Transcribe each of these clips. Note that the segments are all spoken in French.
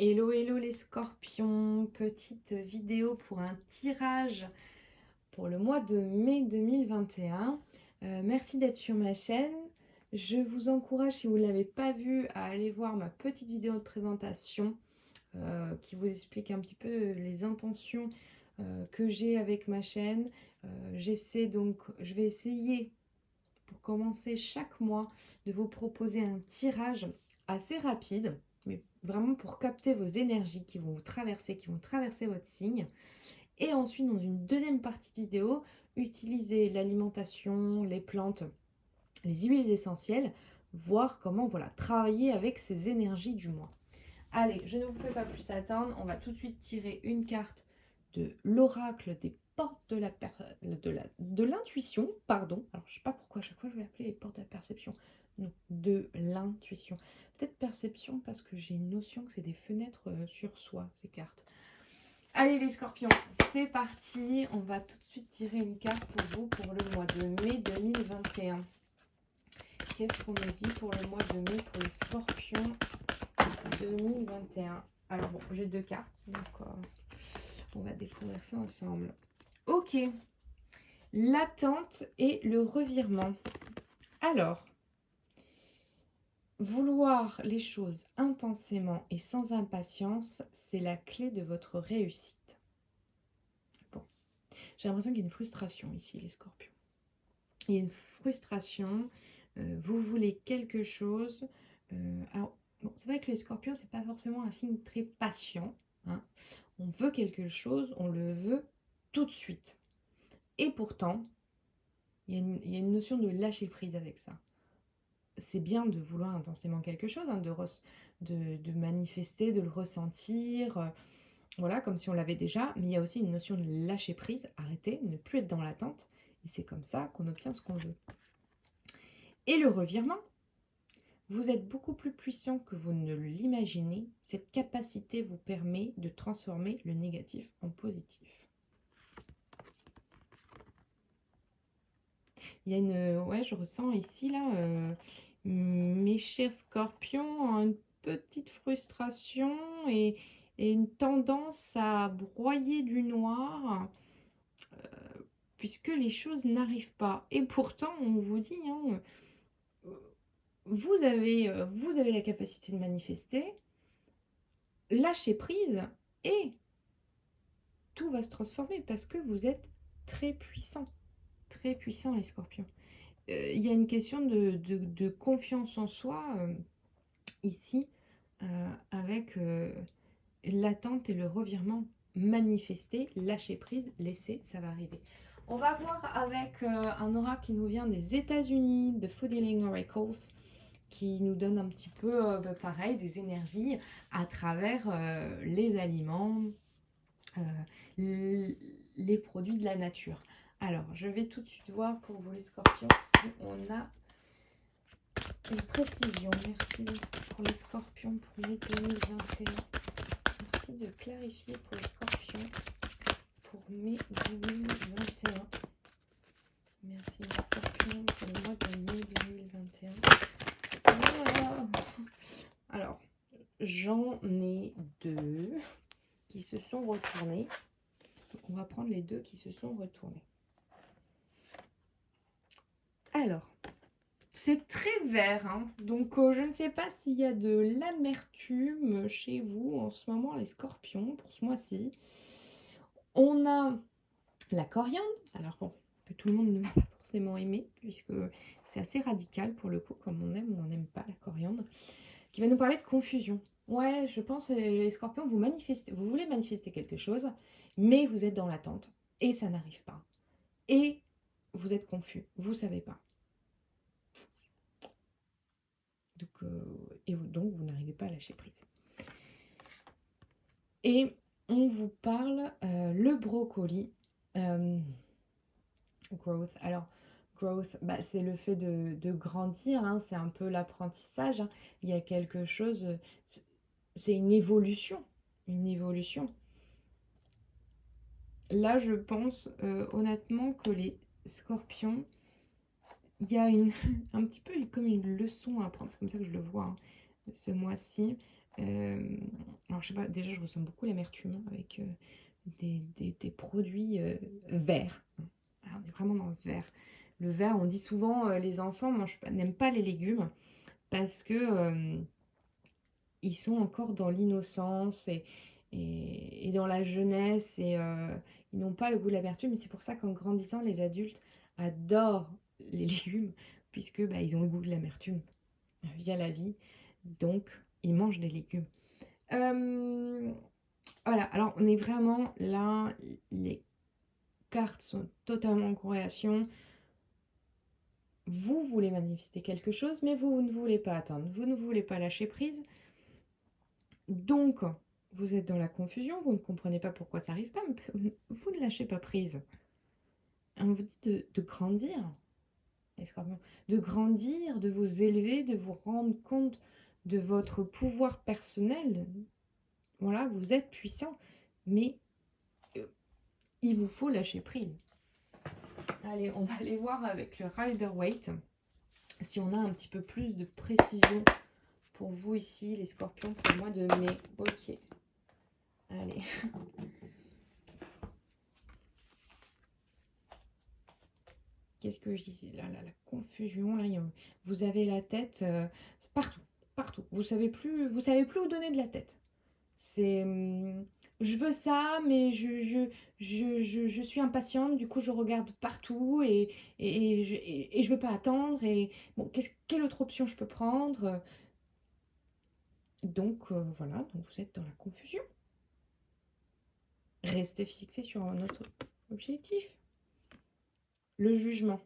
Hello, hello les scorpions, petite vidéo pour un tirage pour le mois de mai 2021. Merci d'être sur ma chaîne. Je vous encourage, si vous ne l'avez pas vu, à aller voir ma petite vidéo de présentation qui vous explique un petit peu les intentions que j'ai avec ma chaîne. Je vais essayer pour commencer chaque mois de vous proposer un tirage assez rapide, mais vraiment pour capter vos énergies qui vont traverser votre signe. Et ensuite, dans une deuxième partie de vidéo, utiliser l'alimentation, les plantes, les huiles essentielles, voir comment travailler avec ces énergies du mois. Allez, je ne vous fais pas plus attendre, on va tout de suite tirer une carte de l'oracle des portes de l'intuition, pardon. Alors, je ne sais pas pourquoi à chaque fois je vais appeler les portes de la perception. Non, de l'intuition. Peut-être perception parce que j'ai une notion que c'est des fenêtres sur soi, ces cartes. Allez les scorpions, c'est parti. On va tout de suite tirer une carte pour vous pour le mois de mai 2021. Qu'est-ce qu'on me dit pour le mois de mai pour les scorpions 2021? Alors bon, j'ai deux cartes, donc on va découvrir ça ensemble. Ok, l'attente et le revirement. Alors, vouloir les choses intensément et sans impatience, c'est la clé de votre réussite. Bon, j'ai l'impression qu'il y a une frustration ici, les scorpions. Il y a une frustration, vous voulez quelque chose. Alors, bon, c'est vrai que les scorpions, c'est pas forcément un signe très patient. Hein. On veut quelque chose, on le veut tout de suite. Et pourtant, il y a une notion de lâcher prise avec ça. C'est bien de vouloir intensément quelque chose, hein, de manifester, de le ressentir, voilà, comme si on l'avait déjà, mais il y a aussi une notion de lâcher prise, arrêter, ne plus être dans l'attente, et c'est comme ça qu'on obtient ce qu'on veut. Et le revirement, vous êtes beaucoup plus puissant que vous ne l'imaginez, cette capacité vous permet de transformer le négatif en positif. Il y a ouais, je ressens ici, là, mes chers scorpions, une petite frustration et une tendance à broyer du noir, puisque les choses n'arrivent pas. Et pourtant, on vous dit, hein, vous avez la capacité de manifester, lâcher prise, et tout va se transformer parce que vous êtes très puissant les scorpions. Il y a une question de confiance en soi ici, avec l'attente et le revirement manifesté, lâcher prise, laisser, ça va arriver. On va voir avec un oracle qui nous vient des États-Unis, de Food Healing Oracles, qui nous donne un petit peu, pareil, des énergies à travers les aliments, les produits de la nature. Alors, je vais tout de suite voir pour vous les scorpions si on a une précision. Merci pour les scorpions pour mai 2021. Merci de clarifier pour les scorpions pour mai 2021. Merci les scorpions pour le mois de mai 2021. Alors, j'en ai deux qui se sont retournés. Donc, on va prendre les deux qui se sont retournés. Alors, c'est très vert, hein. Donc je ne sais pas s'il y a de l'amertume chez vous en ce moment, les scorpions, pour ce mois-ci. On a la coriandre, alors bon, que tout le monde ne va pas forcément aimer, puisque c'est assez radical pour le coup, comme on aime ou on n'aime pas la coriandre, qui va nous parler de confusion. Ouais, je pense, les scorpions, vous voulez manifester quelque chose, mais vous êtes dans l'attente, et ça n'arrive pas. Et vous êtes confus, vous ne savez pas. Donc vous n'arrivez pas à lâcher prise. Et on vous parle le brocoli. Growth. Alors, growth, bah, c'est le fait de grandir, hein, c'est un peu l'apprentissage. Hein. Il y a quelque chose, c'est une évolution. Une évolution. Là, je pense honnêtement que les scorpions, il y a un petit peu comme une leçon à apprendre. C'est comme ça que je le vois, hein, ce mois-ci. Alors, je sais pas, déjà, je ressens beaucoup l'amertume avec des produits verts. Alors, on est vraiment dans le vert. Le vert, on dit souvent, les enfants n'aiment pas les légumes parce que ils sont encore dans l'innocence et dans la jeunesse et ils n'ont pas le goût de l'amertume. Et c'est pour ça qu'en grandissant, les adultes adorent les légumes puisque bah, ils ont le goût de l'amertume via la vie. Donc, ils mangent des légumes. Euh, voilà, alors on est vraiment là, les cartes sont totalement en corrélation. Vous voulez manifester quelque chose, mais vous ne voulez pas attendre. Vous ne voulez pas lâcher prise. Donc, vous êtes dans la confusion, vous ne comprenez pas pourquoi ça n'arrive pas, mais vous ne lâchez pas prise. On vous dit de grandir, les scorpions, de grandir, de vous élever, de vous rendre compte de votre pouvoir personnel. Voilà, vous êtes puissant, mais il vous faut lâcher prise. Allez, on va aller voir avec le Rider-Waite si on a un petit peu plus de précision pour vous ici, les scorpions, pour le mois de mai. Ok. Allez. Qu'est-ce que je dis là, la confusion, là, vous avez la tête partout, partout. Vous savez plus où donner de la tête. C'est je veux ça, mais je suis impatiente, du coup je regarde partout et je veux pas attendre. Et bon, quelle autre option je peux prendre? Donc voilà, donc vous êtes dans la confusion. Restez fixé sur notre objectif. Le jugement.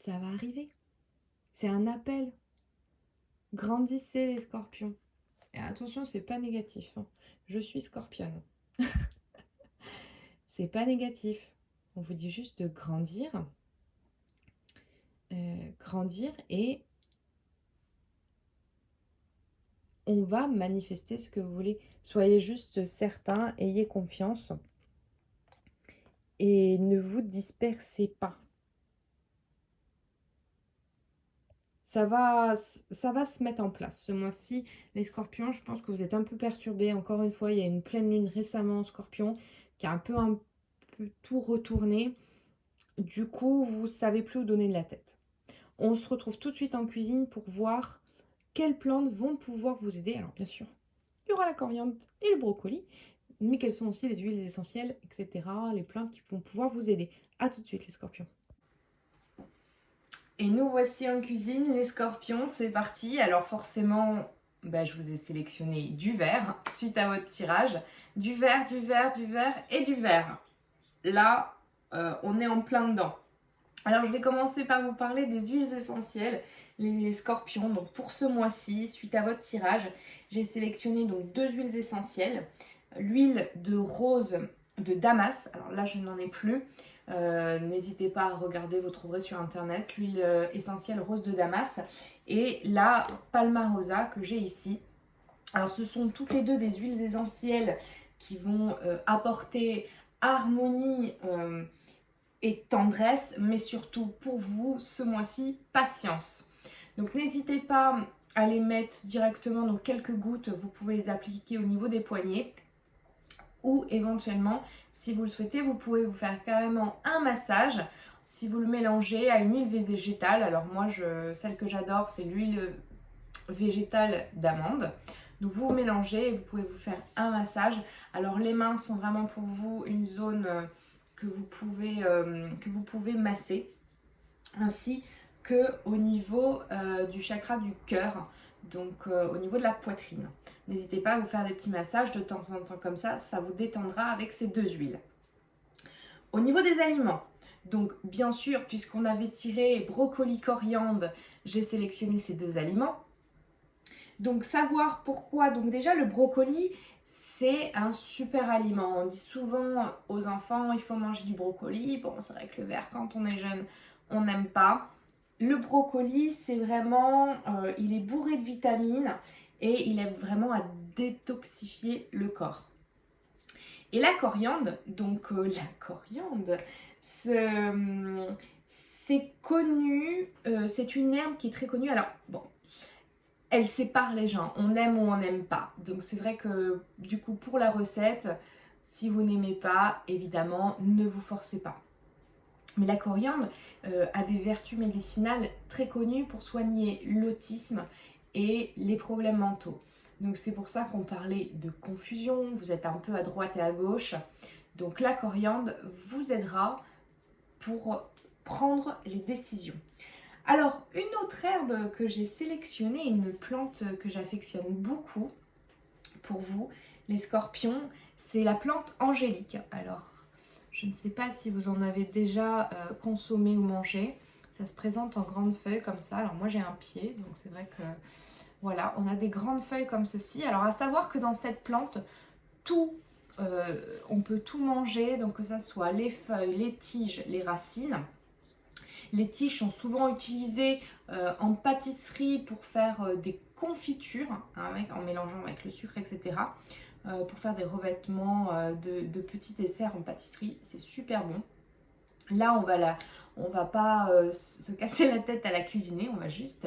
Ça va arriver. C'est un appel. Grandissez les scorpions. Et attention, c'est pas négatif. Hein. Je suis scorpionne. C'est pas négatif. On vous dit juste de grandir. Grandir et on va manifester ce que vous voulez. Soyez juste certains, ayez confiance. Et ne vous dispersez pas. Ça va se mettre en place. Ce mois-ci, les scorpions, je pense que vous êtes un peu perturbés. Encore une fois, il y a une pleine lune récemment en scorpion qui a un peu tout retourné. Du coup, vous savez plus où donner de la tête. On se retrouve tout de suite en cuisine pour voir quelles plantes vont pouvoir vous aider. Alors bien sûr, il y aura la coriandre et le brocoli, mais quelles sont aussi les huiles essentielles, etc. Les plantes qui vont pouvoir vous aider. A tout de suite les scorpions. Et nous voici en cuisine, les scorpions, c'est parti. Alors forcément, je vous ai sélectionné du vert suite à votre tirage. Du vert, du vert, du vert et du vert. Là, on est en plein dedans. Alors je vais commencer par vous parler des huiles essentielles, les scorpions. Donc pour ce mois-ci, suite à votre tirage, j'ai sélectionné donc 2 huiles essentielles. L'huile de rose de Damas, alors là je n'en ai plus. N'hésitez pas à regarder, vous trouverez sur internet l'huile essentielle rose de Damas et la Palmarosa que j'ai ici. Alors ce sont toutes les deux des huiles essentielles qui vont apporter harmonie et tendresse, mais surtout pour vous ce mois-ci, patience. Donc n'hésitez pas à les mettre directement, donc quelques gouttes, vous pouvez les appliquer au niveau des poignets. Ou éventuellement, si vous le souhaitez, vous pouvez vous faire carrément un massage. Si vous le mélangez à une huile végétale, alors moi, celle que j'adore, c'est l'huile végétale d'amande. Donc vous mélangez et vous pouvez vous faire un massage. Alors les mains sont vraiment pour vous une zone que vous pouvez masser. Ainsi qu'au niveau du chakra du cœur, donc au niveau de la poitrine. N'hésitez pas à vous faire des petits massages de temps en temps comme ça vous détendra avec ces 2 huiles. Au niveau des aliments, donc bien sûr, puisqu'on avait tiré brocoli, coriandre, j'ai sélectionné ces 2 aliments. Donc savoir pourquoi, donc déjà le brocoli, c'est un super aliment. On dit souvent aux enfants, il faut manger du brocoli. Bon, c'est vrai que le vert, quand on est jeune, on n'aime pas. Le brocoli, c'est vraiment, il est bourré de vitamines et il aide vraiment à détoxifier le corps. Et la coriandre, donc la coriandre, c'est connu, c'est une herbe qui est très connue. Alors, bon, elle sépare les gens, on aime ou on n'aime pas. Donc c'est vrai que du coup pour la recette, si vous n'aimez pas, évidemment, ne vous forcez pas. Mais la coriandre a des vertus médicinales très connues pour soigner l'autisme et les problèmes mentaux. Donc c'est pour ça qu'on parlait de confusion, vous êtes un peu à droite et à gauche. Donc la coriandre vous aidera pour prendre les décisions. Alors, une autre herbe que j'ai sélectionnée, une plante que j'affectionne beaucoup pour vous, les scorpions, c'est la plante angélique. Alors, je ne sais pas si vous en avez déjà consommé ou mangé. Ça se présente en grandes feuilles comme ça. Alors moi j'ai un pied, donc c'est vrai que voilà, on a des grandes feuilles comme ceci. Alors à savoir que dans cette plante, on peut tout manger, donc que ce soit les feuilles, les tiges, les racines. Les tiges sont souvent utilisées en pâtisserie pour faire des confitures, hein, en mélangeant avec le sucre, etc. Pour faire des revêtements de petits desserts en pâtisserie. C'est super bon. Là, on va pas se casser la tête à la cuisiner, on va juste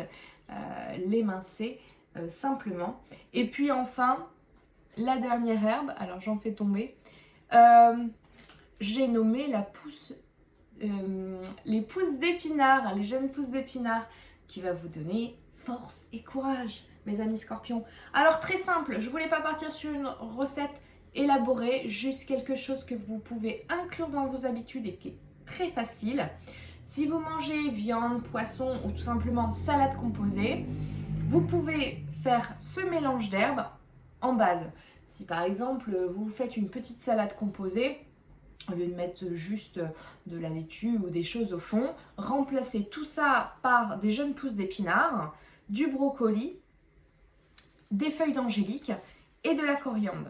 l'émincer simplement. Et puis enfin, la dernière herbe, alors j'en fais tomber, j'ai nommé la pousse, les pousses d'épinards, les jeunes pousses d'épinards, qui va vous donner force et courage, mes amis scorpions. Alors très simple, je voulais pas partir sur une recette élaborée, juste quelque chose que vous pouvez inclure dans vos habitudes et qui est très facile. Si vous mangez viande, poisson ou tout simplement salade composée, vous pouvez faire ce mélange d'herbes en base. Si par exemple vous faites une petite salade composée, au lieu de mettre juste de la laitue ou des choses au fond, remplacez tout ça par des jeunes pousses d'épinards, du brocoli, des feuilles d'angélique et de la coriandre.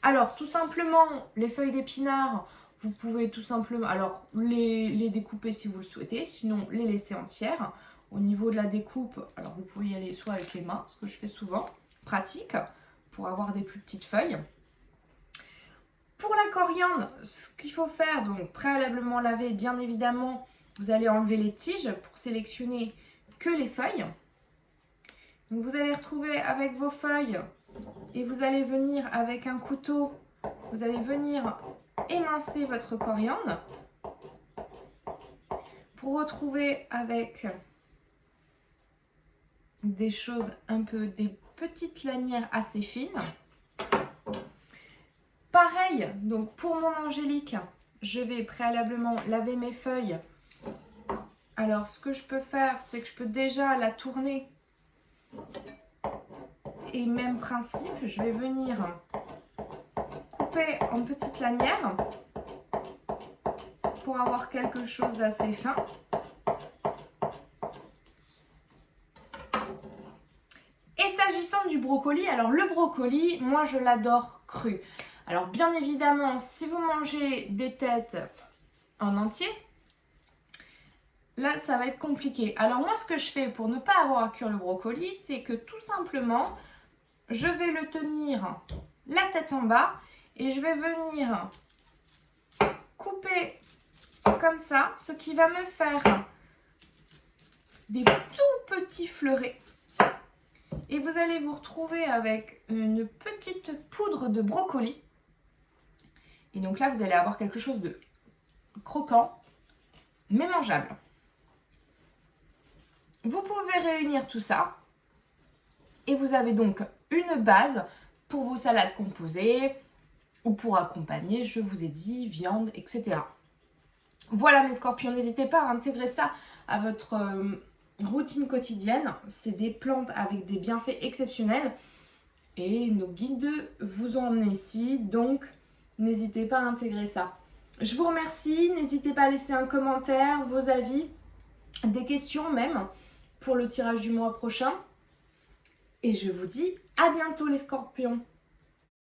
Alors tout simplement, les feuilles d'épinards, vous pouvez tout simplement les découper si vous le souhaitez, sinon les laisser entières. Au niveau de la découpe, alors vous pouvez y aller soit avec les mains, ce que je fais souvent, pratique, pour avoir des plus petites feuilles. Pour la coriandre, ce qu'il faut faire, donc préalablement laver, bien évidemment, vous allez enlever les tiges pour sélectionner que les feuilles. Donc vous allez retrouver avec vos feuilles et vous allez venir avec un couteau, vous allez venir émincer votre coriandre pour retrouver avec des choses des petites lanières assez fines. Pareil, donc pour mon angélique, je vais préalablement laver mes feuilles. Alors ce que je peux faire, c'est que je peux déjà la tourner. Et même principe, je vais venir couper en petites lanières pour avoir quelque chose d'assez fin. Et s'agissant du brocoli, alors le brocoli, moi je l'adore cru. Alors bien évidemment, si vous mangez des têtes en entier, là ça va être compliqué. Alors moi ce que je fais pour ne pas avoir à cuire le brocoli, c'est que tout simplement, je vais le tenir la tête en bas et je vais venir couper comme ça, ce qui va me faire des tout petits fleurets. Et vous allez vous retrouver avec une petite poudre de brocoli. Et donc là, vous allez avoir quelque chose de croquant, mais mangeable. Vous pouvez réunir tout ça. Et vous avez donc une base pour vos salades composées ou pour accompagner, je vous ai dit, viande, etc. Voilà mes scorpions, n'hésitez pas à intégrer ça à votre routine quotidienne. C'est des plantes avec des bienfaits exceptionnels et nos guides vous ont emmené ici, donc n'hésitez pas à intégrer ça. Je vous remercie, n'hésitez pas à laisser un commentaire, vos avis, des questions même pour le tirage du mois prochain. Et je vous dis à bientôt les scorpions.